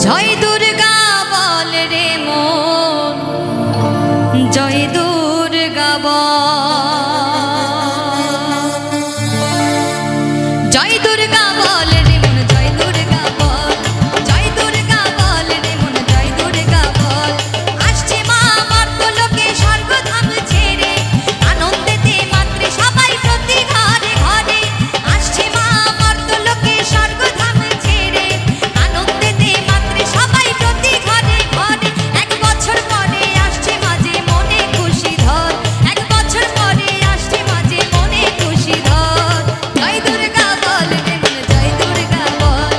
জয় দুর্গা বল রে মন, জয় দুর্গা বল, জয় দুর্গা বল রে মন, জয় দুর্গা বল, জয় দুর্গা বল রে মন, জয় দুর্গা বল। আসছে মা মর্তলোকে স্বর্গধাম ছেড়ে, আনন্দেতে মাত্রে সবাই প্রতি ঘরে ঘরে। আসছে মা মর্তলোকে স্বর্গধাম ছেড়ে, আনন্দেতে মাত্রে সবাই প্রতি ঘরে ঘরে। এক বছর পরে আসছে মাঝে মনে খুশি ধর, এক বছর পরে আসছে মাঝে মনে খুশি ধর। জয় দুর্গা বল রে মন, জয় দুর্গা বল,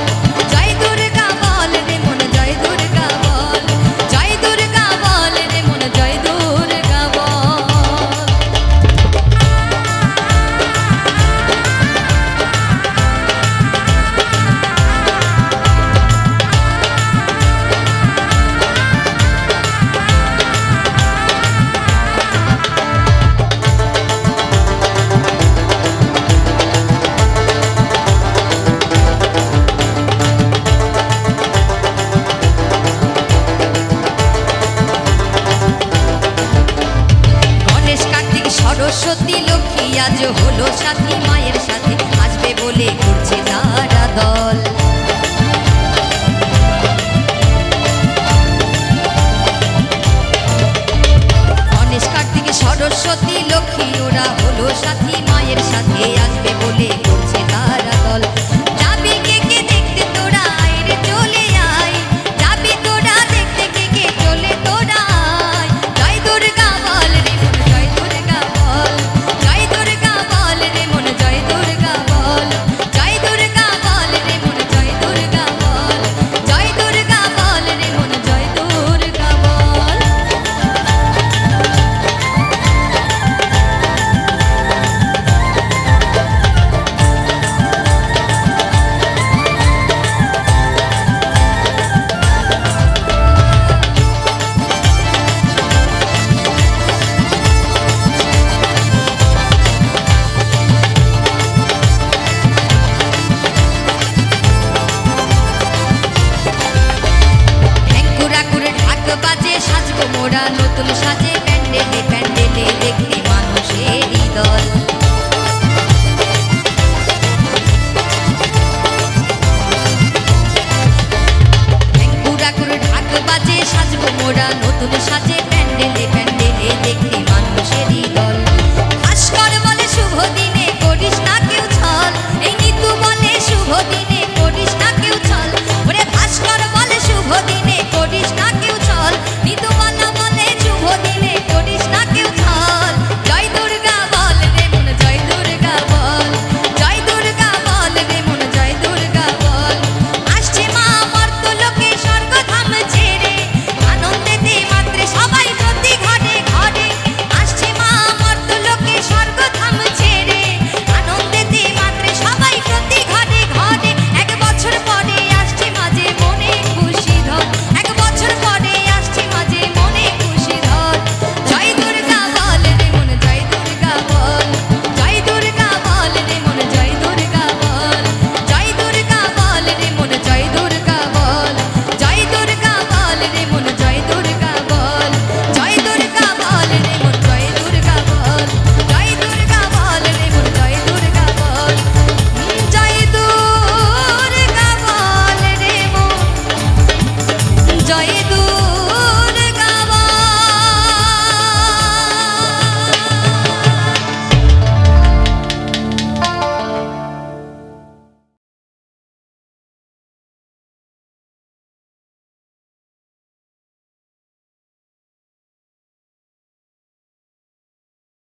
জয় দুর্গা বল রে মন, জয় দুর্গা বল, জয় দুর্গা বল রে মন, জয় দুর্গা বল। গণেশ কার্তিক সরস্বতী লক্ষ্মী আজ হলো সাথী, মায়ের সাথে আসবে বলে করছে যারা দল। গণেশ কার্তিক সরস্বতী লক্ষ্মী ওরা হলো সাথী, মায়ের সাথে আসবে বলে করছে তারা দল। যাবি কে কে দেখতে তোরা আয় রে চলে আয়, যাবি তোরা দেখতে কে কে চলে তোরা আয়। জয় দুর্গা বল রে মন, জয় দুর্গা বল, জয় দুর্গা বল রে মন, জয় দুর্গা বল, জয় দুর্গা বল রে মন, জয় দুর্গা বল, জয় দুর্গা বল রে মন, জয় দুর্গা বল। ঢ্যাঙ্কুরাকুর ঢাক বাজে সাজবো মোরা নতুন সাজে, প্যান্ডেলে প্যান্ডেলে দেখতে মানুষেরই দল। ঢ্যাঙ্কুরাকুর ঢাক বাজে সাজবো মোরা নতুন